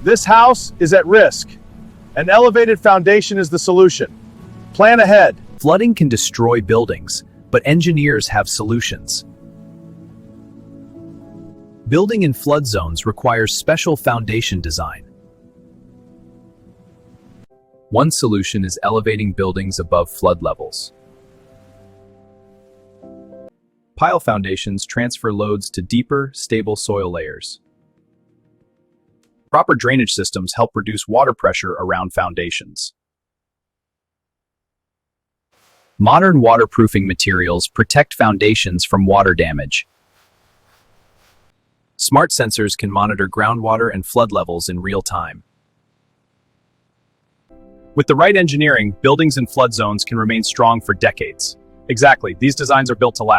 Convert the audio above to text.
This house is at risk. An elevated foundation is the solution. Plan ahead. Flooding can destroy buildings, but engineers have solutions. Building in flood zones requires special foundation design. One solution is elevating buildings above flood levels. Pile foundations transfer loads to deeper, stable soil layers. Proper drainage systems help reduce water pressure around foundations. Modern waterproofing materials protect foundations from water damage. Smart sensors can monitor groundwater and flood levels in real time. With the right engineering, buildings in flood zones can remain strong for decades. Exactly, these designs are built to last.